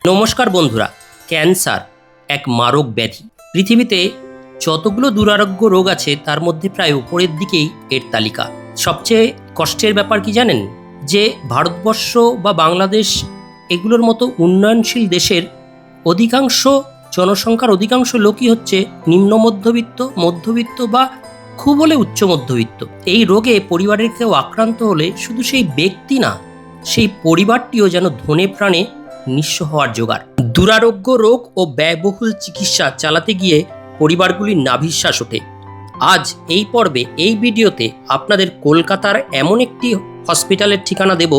নমস্কার বন্ধুরা। ক্যান্সার এক মারক ব্যাধি। পৃথিবীতে যতগুলো দুরারোগ্য রোগ আছে তার মধ্যে প্রায় উপরের দিকেই এর তালিকা। সবচেয়ে কষ্টের ব্যাপার কি জানেন? যে ভারতবর্ষ বা বাংলাদেশ এগুলোর মতো উন্নয়নশীল দেশের অধিকাংশ জনসংখ্যার অধিকাংশ লোকই হচ্ছে নিম্ন মধ্যবিত্ত, মধ্যবিত্ত বা খুব হলে উচ্চ মধ্যবিত্ত। এই রোগে পরিবারের কেউ আক্রান্ত হলে শুধু সেই ব্যক্তি না, সেই পরিবারটিও যেন ধনে প্রাণে নিঃস্ব হওয়ার জোগাড়। দুরারোগ্য রোগ ও ব্যয়বহুল চিকিৎসা চালাতে গিয়ে পরিবারগুলির নাভিশ্বাস ওঠে। আজ এই পর্বে, এই ভিডিওতে আপনাদের কলকাতার এমন একটি হসপিটালের ঠিকানা দেব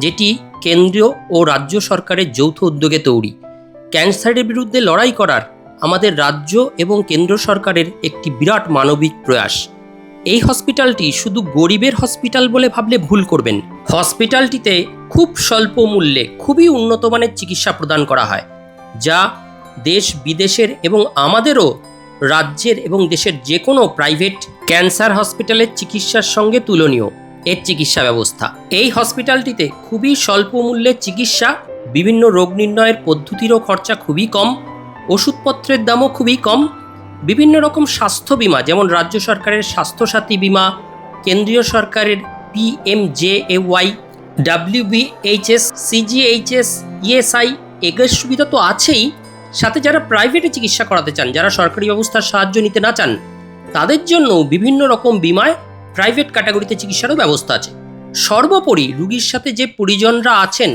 যেটি কেন্দ্রীয় ও রাজ্য সরকারের যৌথ উদ্যোগে তৈরি। ক্যান্সারের বিরুদ্ধে লড়াই করার আমাদের রাজ্য এবং কেন্দ্র সরকারের একটি বিরাট মানবিক প্রয়াস। এই হসপিটালটি শুধু গরিবের হসপিটাল বলে ভাবলে ভুল করবেন। হসপিটালটিতে খুব স্বল্প মূল্যে খুবই উন্নত মানের চিকিৎসা প্রদান করা হয়, যা দেশ বিদেশের এবং আমাদেরও রাজ্যের এবং দেশের যে কোনো প্রাইভেট ক্যান্সার হসপিটালের চিকিৎসার সঙ্গে তুলনীয় এর চিকিৎসা ব্যবস্থা। এই হসপিটালটিতে খুবই স্বল্প মূল্যের চিকিৎসা, বিভিন্ন রোগ নির্ণয়ের পদ্ধতিরও খরচা খুবই কম, ওষুধপত্রের দামও খুবই কম, বিভিন্ন রকম স্বাস্থ্য বিমা যেমন রাজ্য সরকারের স্বাস্থ্যসাথী বিমা, কেন্দ্রীয় সরকারের PMJAY, WBHS, CGHS, ESI এগুলোর সুবিধা তো আছেই, সাথে যারা প্রাইভেটে চিকিৎসা করাতে চান, যারা সরকারি ব্যবস্থার সাহায্য নিতে না চান, তাদের জন্য বিভিন্ন রকম বিমায় প্রাইভেট ক্যাটাগরিতে চিকিৎসারও ব্যবস্থা আছে। সর্বোপরি রুগীর সাথে যে পরিজনরা আছেন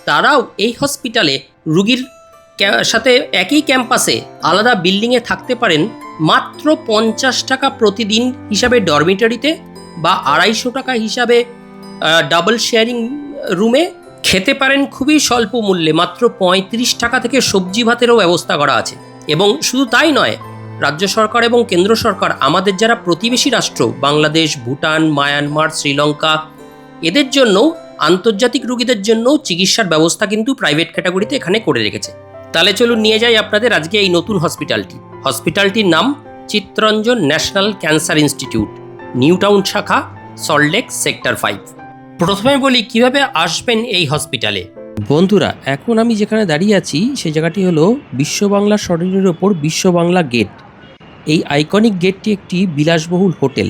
তারাও এই হসপিটালে রুগীর সাথে একই ক্যাম্পাসে আলাদা বিল্ডিংয়ে থাকতে পারেন মাত্র 50 টাকা প্রতিদিন হিসাবে ডরমিটরিতে, বা 250 টাকা হিসাবে ডাবল শেয়ারিং রুমে খেতে পারেন খুবই স্বল্প মূল্যে। মাত্র 35 টাকা থেকে সবজি ভাতেরও ব্যবস্থা করা আছে। এবং শুধু তাই নয়, রাজ্য সরকার এবং কেন্দ্র সরকার আমাদের যারা প্রতিবেশী রাষ্ট্র বাংলাদেশ, ভুটান, মায়ানমার, শ্রীলঙ্কা, এদের জন্য আন্তর্জাতিক রোগীদের জন্য চিকিৎসার ব্যবস্থা কিন্তু প্রাইভেট ক্যাটাগরিতে এখানে করে রেখেছে। তাহলে চলুন নিয়ে যাই আপনাদের আজকে এই নতুন হসপিটালটি। হসপিটালটির নাম Chittaranjan national cancer institute, new town শাখা, সল্টলেক সেক্টর 5। প্রথমে বলি কিভাবে আসবেন এই হসপিটালে। বন্ধুরা, এখন আমি যেখানে দাঁড়িয়ে আছি সেই জায়গাটি হলো বিশ্ব বাংলা সড়কের ওপর বিশ্ব বাংলা গেট। এই আইকনিক গেটটি একটি বিলাসবহুল হোটেল।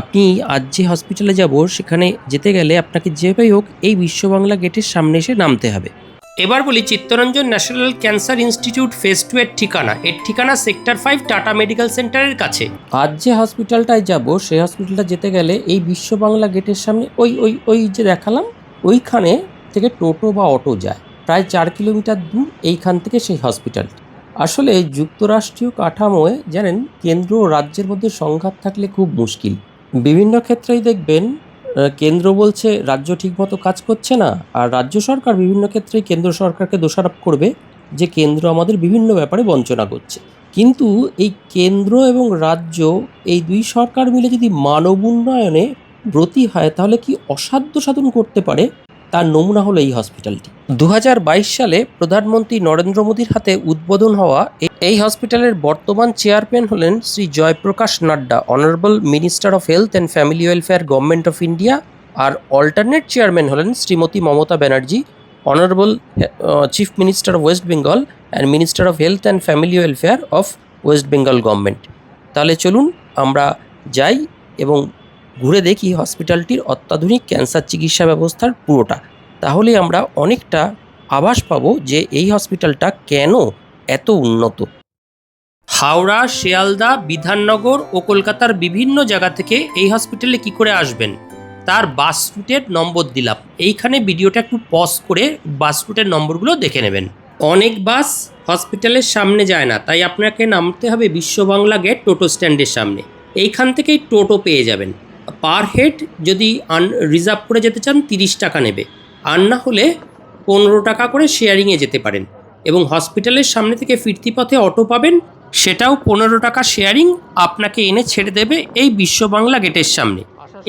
আপনি আজ যে হসপিটালে যাব সেখানে যেতে গেলে আপনাকে যেভাবেই হোক এই বিশ্ব বাংলা গেটের সামনে এসে নামতে হবে। এবার বলি Chittaranjan national cancer institute phase 2 এর ঠিকানা। এর ঠিকানা সেক্টর 5 টাটা মেডিকেল সেন্টারের কাছে। আজ যে হসপিটালটায় যাব সেই হসপিটালটা যেতে গেলে এই বিশ্ব বাংলা গেটের সামনে ওই যে দেখালাম ওইখানে থেকে টোটো বা অটো যায়। প্রায় 4 কিলোমিটার দূর এইখান থেকে সেই হসপিটালটি। আসলে যুক্তরাষ্ট্রীয় কাঠামোয় জানেন, কেন্দ্র ও রাজ্যের মধ্যে সংঘাত থাকলে খুব মুশকিল। বিভিন্ন ক্ষেত্রেই দেখবেন কেন্দ্র বলছে রাজ্য ঠিকমতো কাজ করছে না, আর রাজ্য সরকার বিভিন্ন ক্ষেত্রেই কেন্দ্র সরকারকে দোষারোপ করবে যে কেন্দ্র আমাদের বিভিন্ন ব্যাপারে বঞ্চনা করছে। কিন্তু এই কেন্দ্র এবং রাজ্য এই দুই সরকার মিলে যদি মানব উন্নয়নে ব্রতী হয় তাহলে কি অসাধ্য সাধন করতে পারে, তার নমুনা হলো এই হসপিটালটি। 2022 সালে প্রধানমন্ত্রী নরেন্দ্র মোদীর হাতে উদ্বোধন হওয়া এই হসপিটালের বর্তমান চেয়ারম্যান হলেন Shri Jayprakash Nadda, honourable minister of health and family welfare, government of India. আর অল্টারনেট চেয়ারম্যান হলেন Shrimati Mamata Banerjee, honourable chief minister of West Bengal and minister of health and family welfare of West Bengal government. তাহলে চলুন আমরা যাই এবং ঘুরে দেখি হসপিটালটির অত্যাধুনিক ক্যান্সার চিকিৎসা ব্যবস্থার পুরোটা। তাহলে আমরা অনেকটা আভাস পাবো যে এই হসপিটালটা কেন এত উন্নত। হাওড়া, শিয়ালদা, বিধাননগর ও কলকাতার বিভিন্ন জায়গা থেকে এই হসপিটালে কি করে আসবেন তার বাস রুটের নম্বর দিলাম। এইখানে ভিডিওটা একটু পজ করে বাস রুটের নম্বরগুলো দেখে নেবেন। অনেক বাস হসপিটালের সামনে যায় না, তাই আপনাকে নামতে হবে বিশ্ব বাংলা গেট টোটো স্ট্যান্ডের সামনে। এইখান থেকেই টোটো পেয়ে যাবেন। পার হেড যদি রিজার্ভ করে যেতে চান 30 টাকা নেবে, আর না হলে 15 টাকা করে শেয়ারিংয়ে যেতে পারেন। এবং হসপিটালের সামনে থেকে ফিরতি পথে অটো পাবেন, সেটাও 15 টাকা শেয়ারিং, আপনাকে এনে ছেড়ে দেবে এই বিশ্ব বাংলা গেটের সামনে।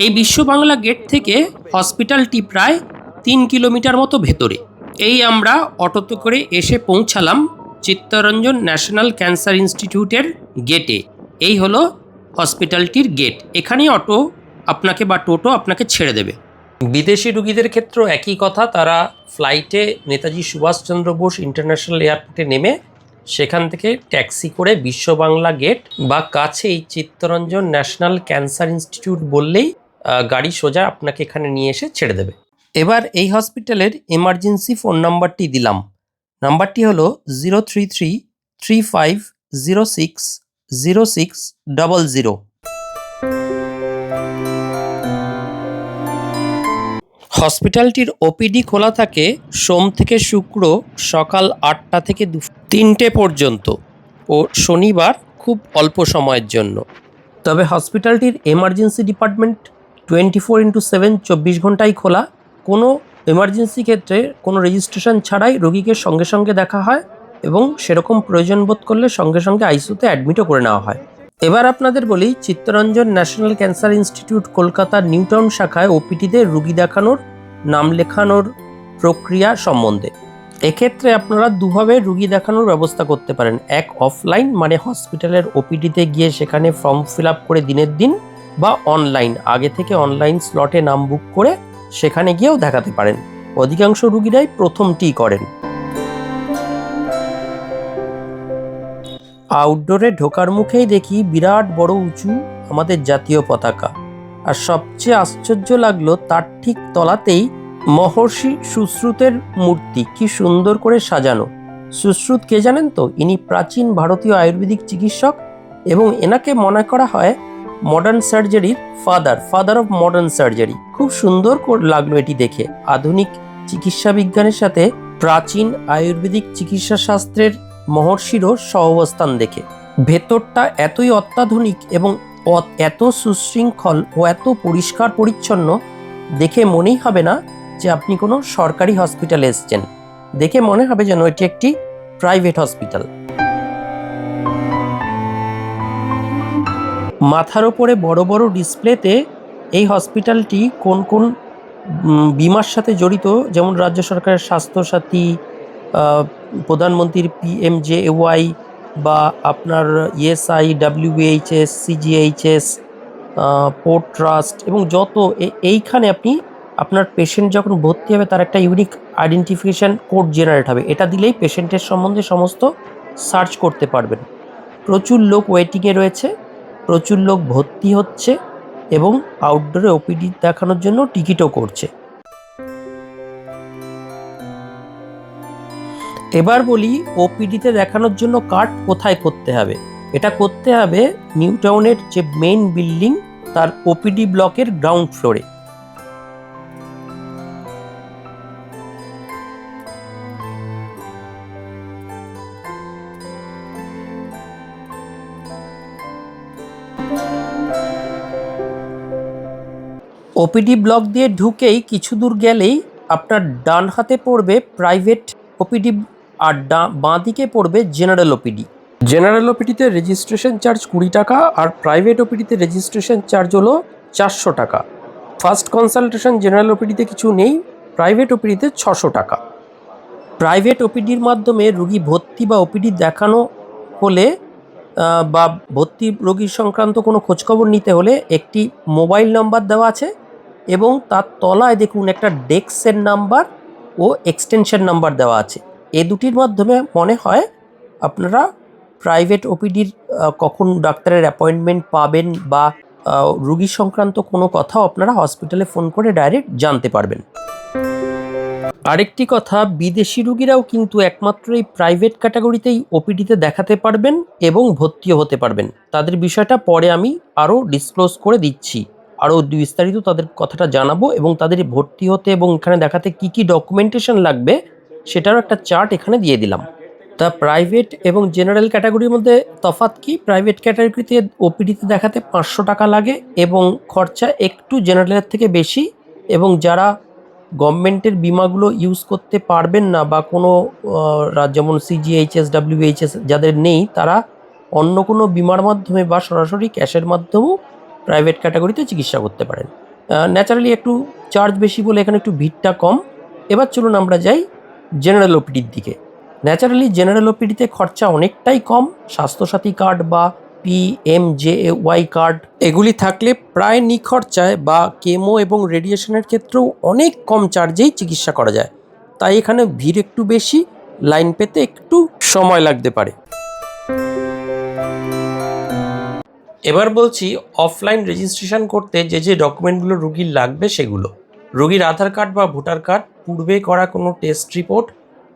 এই বিশ্ব বাংলা গেট থেকে হসপিটালটি প্রায় 3 কিলোমিটার মতো ভেতরে। এই আমরা অটোতে করে এসে পৌঁছালাম চিত্তরঞ্জন ন্যাশনাল ক্যান্সার ইনস্টিটিউটের গেটে। এই হলো হসপিটালটির গেট। এখানেই অটো আপনাকে বা টোটো আপনাকে ছেড়ে দেবে। বিদেশি রুগীদের ক্ষেত্রেও একই কথা, তারা ফ্লাইটে নেতাজি সুভাষচন্দ্র বোস ইন্টারন্যাশনাল এয়ারপোর্টে নেমে সেখান থেকে ট্যাক্সি করে বিশ্ব বাংলা গেট বা কাছেই চিত্তরঞ্জন ন্যাশনাল ক্যান্সার ইনস্টিটিউট বললেই গাড়ি সোজা আপনাকে এখানে নিয়ে এসে ছেড়ে দেবে। এবার এই হসপিটালের এমার্জেন্সি ফোন নাম্বারটি দিলাম। নাম্বারটি হলো 03335060600। হসপিটালটির ওপিডি খোলা থাকে সোম থেকে শুক্র সকাল 8টা থেকে 3টে পর্যন্ত ও শনিবার খুব অল্প সময়ের জন্য। তবে হসপিটালটির এমার্জেন্সি ডিপার্টমেন্ট 24x7 24 ঘন্টাই খোলা। কোনো এমার্জেন্সি ক্ষেত্রে কোনো রেজিস্ট্রেশন ছাড়াই রোগীকে সঙ্গে সঙ্গে দেখা হয় এবং সেরকম প্রয়োজন বোধ করলে সঙ্গে সঙ্গে আইসিইউতে অ্যাডমিটও করে নেওয়া হয়। এবার আপনাদের বলি, চিত্তরঞ্জন ন্যাশনাল ক্যান্সার ইনস্টিটিউট কলকাতার নিউটাউন শাখায় ওপিটিতে রুগী দেখানোর নাম লেখানোর প্রক্রিয়া সম্বন্ধে। এক্ষেত্রে আপনারা দুভাবে রুগী দেখানোর ব্যবস্থা করতে পারেন। এক, অফলাইন মানে হসপিটালের ওপিডিতে গিয়ে সেখানে ফর্ম ফিল আপ করে দিনের দিন, বা অনলাইন আগে থেকে অনলাইন স্লটে নাম বুক করে সেখানে গিয়েও দেখাতে পারেন। অধিকাংশ রুগীরাই প্রথমটি করেন। আউটডোরে ঢোকার মুখেই দেখি বিরাট বড় উঁচু আমাদের জাতীয় পতাকা, আর সবচেয়ে আশ্চর্য লাগলো তার ঠিক তলাতেই মহর্ষি সুশ্রুতের মূর্তি, কি সুন্দর করে সাজানো। সুশ্রুত কে জানেন তো? ইনি প্রাচীন ভারতীয় আয়ুর্বেদিক চিকিৎসক এবং এনাকে মনে করা হয় মডার্ন সার্জারির ফাদার অফ মডার্ন সার্জারি। খুব সুন্দর লাগলো এটি দেখে, আধুনিক চিকিৎসা বিজ্ঞানের সাথে প্রাচীন আয়ুর্বেদিক চিকিৎসা শাস্ত্রের মহর্ষিরও সহাবস্থান দেখে। ভেতরটা এতই অত্যাধুনিক এবং এত সুশৃঙ্খল ও এত পরিষ্কার পরিচ্ছন্ন, দেখে মনেই হবে না যে আপনি কোনো সরকারি হসপিটালে এসেছেন। দেখে মনে হবে যেন এটি একটি প্রাইভেট হসপিটাল। মাথার ওপরে বড় বড় ডিসপ্লেতে এই হসপিটালটি কোন কোন বিমার সাথে জড়িত, যেমন রাজ্য সরকারের স্বাস্থ্যসাথী, প্রধানমন্ত্রীর PMJAY বা আপনার ESI, WHS, CGHS, port trust এবং যত এইখানে আপনি আপনার পেশেন্ট যখন ভর্তি হবে তার একটা ইউনিক আইডেন্টিফিকেশান কোড জেনারেট হবে। এটা দিলেই পেশেন্টের সম্বন্ধে সমস্ত সার্চ করতে পারবেন। প্রচুর লোক ওয়েটিংয়ে রয়েছে, প্রচুর লোক ভর্তি হচ্ছে এবং আউটডোরে ওপিডি দেখানোর জন্য টিকিটও করছে। এবার বলি, ওপিডিতে দেখানোর জন্য কার্ড কোথায় করতে হবে। এটা করতে হবে নিউটাউনের যে মেইন বিল্ডিং তার ওপিডি ব্লকের গ্রাউন্ড ফ্লোরে। ওপিডি ব্লক দিয়ে ঢুকেই কিছু দূর গেলেই আপনার ডান হাতে পড়বে প্রাইভেট ওপিডি আর বাঁ দিকে পড়বে জেনারেল ওপিডি। জেনারেল ওপিডিতে রেজিস্ট্রেশন চার্জ 20 টাকা আর প্রাইভেট ওপিডিতে রেজিস্ট্রেশন চার্জ হলো 400 টাকা। ফার্স্ট কনসালটেশন জেনারেল ওপিডিতে কিছু নেই, প্রাইভেট ওপিডিতে 600 টাকা। প্রাইভেট ওপিডির মাধ্যমে রুগী ভর্তি বা ওপিডি দেখানো হলে বা ভর্তি রোগীর সংক্রান্ত কোনো খোঁজখবর নিতে হলে একটি মোবাইল নাম্বার দেওয়া আছে এবং তার তলায় দেখুন একটা ডেস্কের নাম্বার ও এক্সটেনশন নাম্বার দেওয়া আছে। এই দুটির মাধ্যমে মনে হয় আপনারা প্রাইভেট ওপিডির কখন ডাক্তারের অ্যাপয়েন্টমেন্ট পাবেন বা রুগী সংক্রান্ত কোনো কথাও আপনারা হসপিটালে ফোন করে ডাইরেক্ট জানতে পারবেন। আরেকটি কথা, বিদেশি রুগীরাও কিন্তু একমাত্র এই প্রাইভেট ক্যাটাগরিতেই ওপিডিতে দেখাতে পারবেন এবং ভর্তিও হতে পারবেন। তাদের বিষয়টা পরে আমি আরও ডিসক্লোজ করে দিচ্ছি, আরও বিস্তারিত তাদের কথাটা জানাবো এবং তাদের ভর্তি হতে এবং এখানে দেখাতে কি কি ডকুমেন্টেশন লাগবে সেটারও একটা চার্ট এখানে দিয়ে দিলাম। তা প্রাইভেট এবং জেনারেল ক্যাটাগরির মধ্যে তফাৎ কি? প্রাইভেট ক্যাটাগরিতে ওপিডিতে দেখাতে 500 টাকা লাগে এবং খরচা একটু জেনারেলের থেকে বেশি, এবং যারা গভর্নমেন্টের বিমাগুলো ইউজ করতে পারবেন না বা কোনো যেমন CGHS, WHS যাদের নেই, তারা অন্য কোনো বিমার মাধ্যমে বা সরাসরি ক্যাশের মাধ্যমেও প্রাইভেট ক্যাটাগরিতে চিকিৎসা করতে পারেন। ন্যাচারালি একটু চার্জ বেশি বলে এখানে একটু ভিড়টা কম। এবার চলুন আমরা যাই জেনারেল ওপিডির দিকে। ন্যাচারালি জেনারেল ওপিডিতে খরচা অনেকটাই কম। স্বাস্থ্যসাথী কার্ড বা PMJAY কার্ড, এগুলি থাকলে প্রায় নিখরচায় বা কেমো এবং রেডিয়েশনের ক্ষেত্রেও অনেক কম চার্জেই চিকিৎসা করা যায়। তাই এখানে ভিড় একটু বেশি, লাইন পেতে একটু সময় লাগতে পারে। এবার বলছি অফলাইন রেজিস্ট্রেশন করতে যে যে ডকুমেন্টগুলো রুগীর লাগবে সেগুলো। রুগীর আধার কার্ড বা ভোটার কার্ড, পূর্বে করা কোনো টেস্ট রিপোর্ট,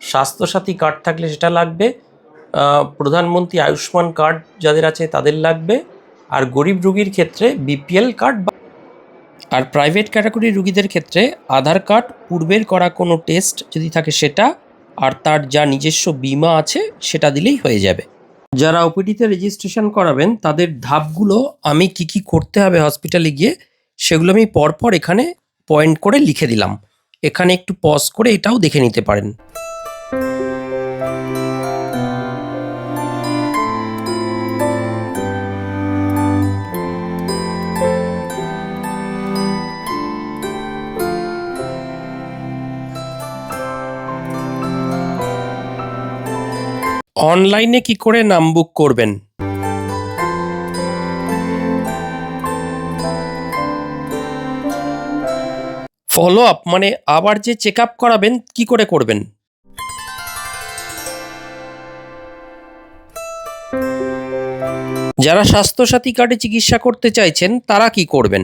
স্বাস্থ্যসাথী কার্ড থাকলে সেটা লাগবে, প্রধানমন্ত্রী আয়ুষ্মান কার্ড যাদের আছে তাদের লাগবে, আর গরিব রুগীর ক্ষেত্রে BPL কার্ড, আর প্রাইভেট ক্যাটাগরির রুগীদের ক্ষেত্রে আধার কার্ড, পূর্বের করা কোনো টেস্ট যদি থাকে সেটা, আর তার যা নিজস্ব বীমা আছে সেটা দিলেই হয়ে যাবে। যারা ওপিডিতে রেজিস্ট্রেশন করাবেন তাদের ধাপগুলো আমি কি করতে হবে হসপিটালে গিয়ে সেগুলো আমি পরপর এখানে পয়েন্ট করে লিখে দিলাম। এখানে একটু পজ করে এটাও দেখে নিতে পারেন। অনলাইনে কি করে নাম বুক করবেন? ফলো আপ মানে আবার যে চেক আপ করাবেন কি করে করবেন? যারা স্বাস্থ্যসাথী কার্ডে চিকিৎসা করতে চাইছেন তারা কি করবেন?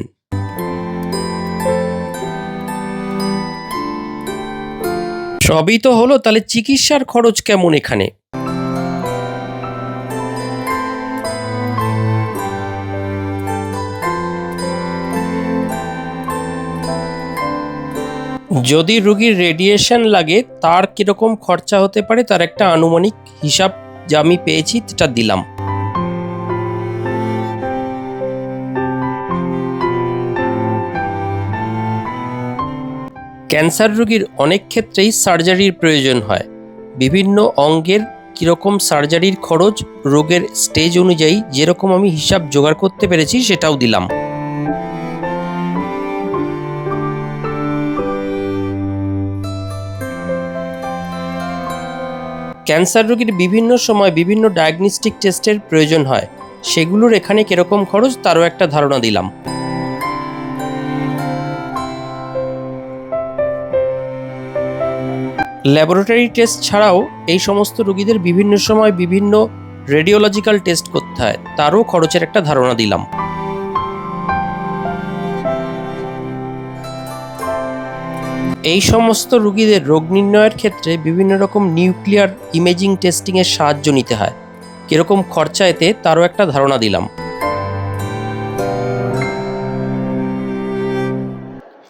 সবই তো হলো, তাহলে চিকিৎসার খরচ কেমন এখানে? যদি রোগীর রেডিয়েশন লাগে তার কিরকম খরচা হতে পারে তার একটা আনুমানিক হিসাব যা আমি পেয়েছি সেটা দিলাম। ক্যান্সার রোগীর অনেক ক্ষেত্রেই সার্জারির প্রয়োজন হয়। বিভিন্ন অঙ্গের কীরকম সার্জারির খরচ রোগের স্টেজ অনুযায়ী যেরকম আমি হিসাব জোগাড় করতে পেরেছি সেটাও দিলাম। ক্যান্সার রোগীর বিভিন্ন সময় বিভিন্ন ডায়াগনস্টিক টেস্টের প্রয়োজন হয়, সেগুলোর এখানে কিরকম খরচ তারও একটা ধারণা দিলাম। ল্যাবরেটরি টেস্ট ছাড়াও এই সমস্ত রোগীদের বিভিন্ন সময় বিভিন্ন রেডিওলজিক্যাল টেস্ট করতে হয়, তারও খরচের একটা ধারণা দিলাম। এই সমস্ত রোগীদের রোগ নির্ণয়ের ক্ষেত্রে বিভিন্ন রকম নিউক্লিয়ার ইমেজিং টেস্টিংয়ের সাহায্য নিতে হয়, কীরকম খরচা এতে তারও একটা ধারণা দিলাম।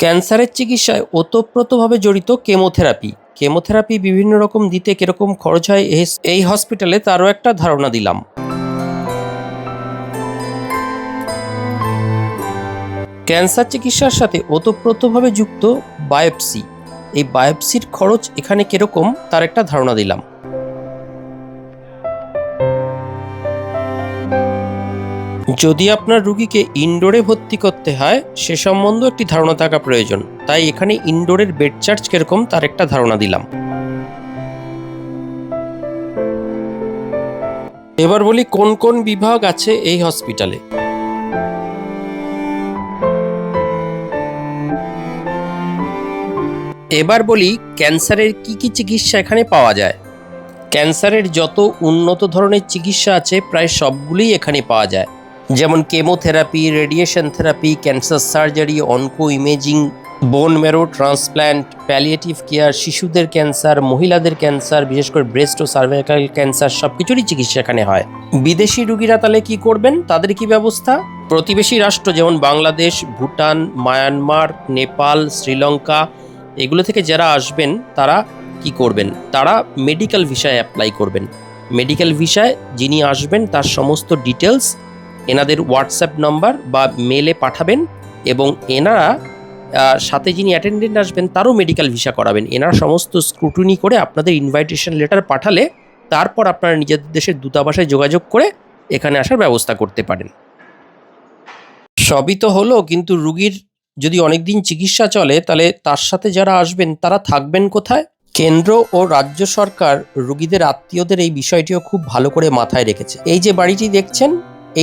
ক্যান্সারের চিকিৎসায় ওতপ্রোতভাবে জড়িত কেমোথেরাপি বিভিন্ন রকম দিতে কীরকম খরচ হয় এই হসপিটালে তারও একটা ধারণা দিলাম। ক্যান্সার চিকিৎসার সাথে ওতপ্রোতভাবে যুক্ত বায়োপসি, এই বায়োপসির খরচ এখানে কিরকম তার একটা ধারণা দিলাম। যদি আপনার রোগীকে ইনডোরে ভর্তি করতে হয় সে সম্বন্ধে একটি ধারণা থাকা প্রয়োজন, তাই এখানে ইনডোরের বেড চার্জ কিরকম তার একটা ধারণা দিলাম। এবার বলি কোন কোন বিভাগ আছে এই হসপিটালে। এবার বলি ক্যান্সারের কি চিকিৎসা এখানে পাওয়া যায়। ক্যান্সারের যত উন্নত ধরনের চিকিৎসা আছে প্রায় সবগুলোই এখানে পাওয়া যায়, যেমন chemotherapy, radiation therapy, cancer surgery, onco imaging, bone marrow transplant, palliative care, শিশুদের ক্যান্সার, মহিলাদের ক্যান্সার, বিশেষ করে ব্রেস্ট ও সার্ভাইকাল ক্যান্সার সব কিছুরই চিকিৎসা এখানে হয়। বিদেশি রোগীরা তাহলে কি করবেন, তাদের কি ব্যবস্থা? প্রতিবেশী রাষ্ট্র যেমন বাংলাদেশ, ভুটান, মায়ানমার, নেপাল, শ্রীলঙ্কা এগুলো থেকে যারা আসবেন তারা কি করবেন, তারা মেডিকেল ভিসায় অ্যাপ্লাই করবেন। মেডিকেল ভিসায় যিনি আসবেন তার সমস্ত ডিটেলস এনাদের হোয়াটসঅ্যাপ নাম্বার বা মেলে পাঠাবেন, এবং এনারা সাথে যিনি অ্যাটেন্ডেন্ট আসবেন তারও মেডিকেল ভিসা করাবেন। এনারা সমস্ত স্ক্রুটিনি করে আপনাদের ইনভাইটেশন লেটার পাঠালে তারপর আপনারা নিজেদের দেশের দূতাবাসে যোগাযোগ করে এখানে আসার ব্যবস্থা করতে পারেন। সবই তো হলো, কিন্তু রুগীর যদি অনেক দিন চিকিৎসা চলে তাহলে তার সাথে যারা আসবেন তারা থাকবেন কোথায়? কেন্দ্র ও রাজ্য সরকার রুগীদের আত্মীয়দের এই বিষয়টিও খুব ভালো করে মাথায় রেখেছে। এই যে বাড়িটি দেখছেন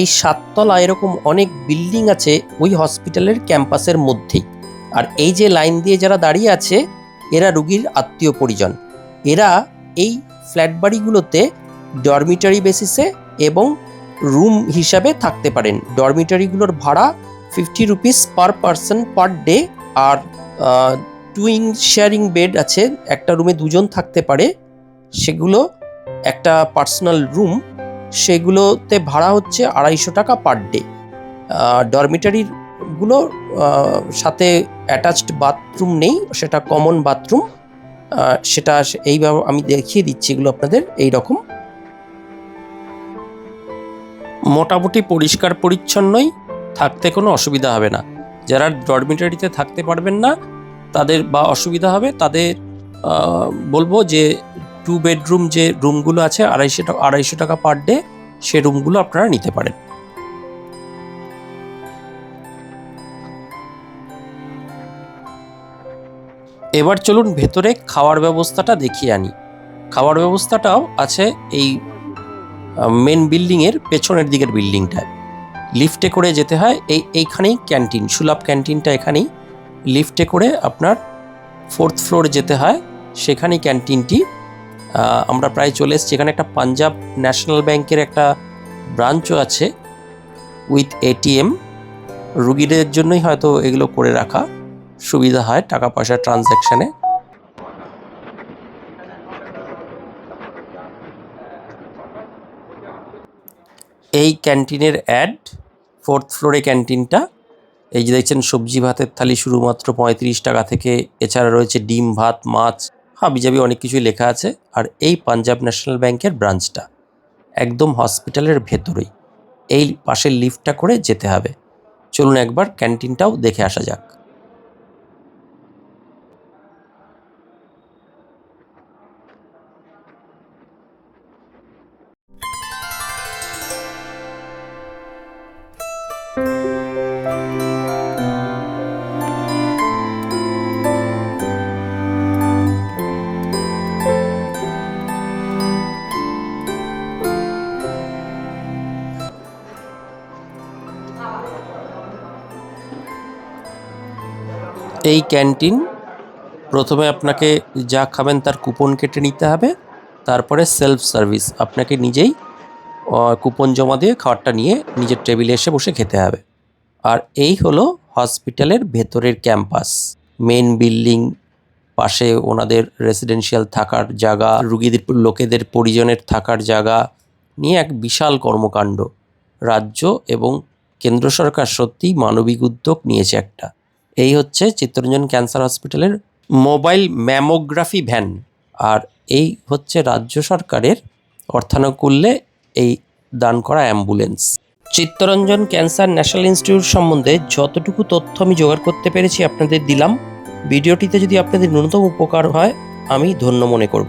এই 7 তলা এরকম অনেক বিল্ডিং আছে ওই হসপিটালের ক্যাম্পাসের মধ্যেই। আর এই যে লাইন দিয়ে যারা দাঁড়িয়ে আছে এরা রুগীর আত্মীয় পরিজন। এরা এই ফ্ল্যাট বাড়িগুলোতে ডরমিটরি বেসিসে এবং রুম হিসাবে থাকতে পারেন। ডরমিটরিগুলোর ভাড়া 50 rupees per person per day. আর টুইং শেয়ারিং বেড আছে, একটা রুমে দুজন থাকতে পারে, সেগুলো একটা পার্সোনাল রুম, সেগুলোতে ভাড়া হচ্ছে 250 টাকা পার ডে। ডরমিটরিগুলো সাথে অ্যাটাচড বাথরুম নেই, সেটা কমন বাথরুম। সেটা এইভাবে আমি দেখিয়ে দিচ্ছি এগুলো আপনাদের। এই রকম মোটামুটি পরিষ্কার পরিচ্ছন্নই, থাকতে কোনো অসুবিধা হবে না। যারা ডরমিটরিতে থাকতে পারবেন না তাদের বা অসুবিধা হবে তাদের বলবো যে 2 বেডরুম যে রুমগুলো আছে 250 টাকা পার ডে, সে রুমগুলো আপনারা নিতে পারেন। এবার চলুন ভেতরে খাওয়ার ব্যবস্থাটা দেখিয়ে আনি। খাওয়ার ব্যবস্থাটাও আছে এই মেন বিল্ডিংয়ের পেছনের দিকের বিল্ডিংটায়। লিফটে করে যেতে হয়, এইখানেই ক্যান্টিন, সুলভ ক্যান্টিনটা এখানেই। লিফটে করে আপনার 4th ফ্লোরে যেতে হয়, সেখানেই ক্যান্টিনটি। আমরা প্রায় চলে এসেছি। এখানে একটা পাঞ্জাব ন্যাশনাল ব্যাংকের একটা ব্রাঞ্চও আছে উইথ এটিএম। রুগীদের জন্যই হয়তো এগুলো করে রাখা, সুবিধা হয় টাকা পয়সা ট্রানজ্যাকশানে। এই ক্যান্টিনের অ্যাড, 4th ফ্লোরে ক্যান্টিনটা। এই যে দেখছেন সবজি ভাতের থালি শুধুমাত্র 35 টাকা থেকে, এছাড়া রয়েছে ডিম ভাত মাছ হাবিজাবি অনেক কিছুই লেখা আছে। আর এই পাঞ্জাব ন্যাশনাল ব্যাংকের ব্রাঞ্চটা একদম হসপিটালের ভেতরেই, এই পাশের লিফটটা করে যেতে হবে। চলুন একবার ক্যান্টিনটাও দেখে আসা যাক। এই ক্যান্টিন, প্রথমে আপনাকে যা খাবেন তার কুপন কেটে নিতে হবে, তারপরে সেলফ সার্ভিস, আপনাকে নিজেই কুপন জমা দিয়ে খাবারটা নিয়ে নিজের টেবিলে এসে বসে খেতে হবে। আর এই হলো হসপিটালের ভেতরের ক্যাম্পাস। মেন বিল্ডিং, পাশে ওনাদের রেসিডেন্সিয়াল থাকার জায়গা, রুগীদের লোকেদের পরিজনের থাকার জায়গা নিয়ে এক বিশাল কর্মকাণ্ড। রাজ্য এবং কেন্দ্র সরকার সত্যিই মানবিক উদ্যোগ নিয়েছে একটা। এই হচ্ছে চিত্তরঞ্জন ক্যান্সার হসপিটালের মোবাইল ম্যামোগ্রাফি ভ্যান। আর এই হচ্ছে রাজ্য সরকারের অর্থানুকূল্যে এই দান করা ambulance. Chittaranjan cancer national institute সম্বন্ধে যতটুকু তথ্য আমি জোগাড় করতে পেরেছি আপনাদের দিলাম। ভিডিওটিতে যদি আপনাদের ন্যূনতম উপকার হয় আমি ধন্য মনে করব।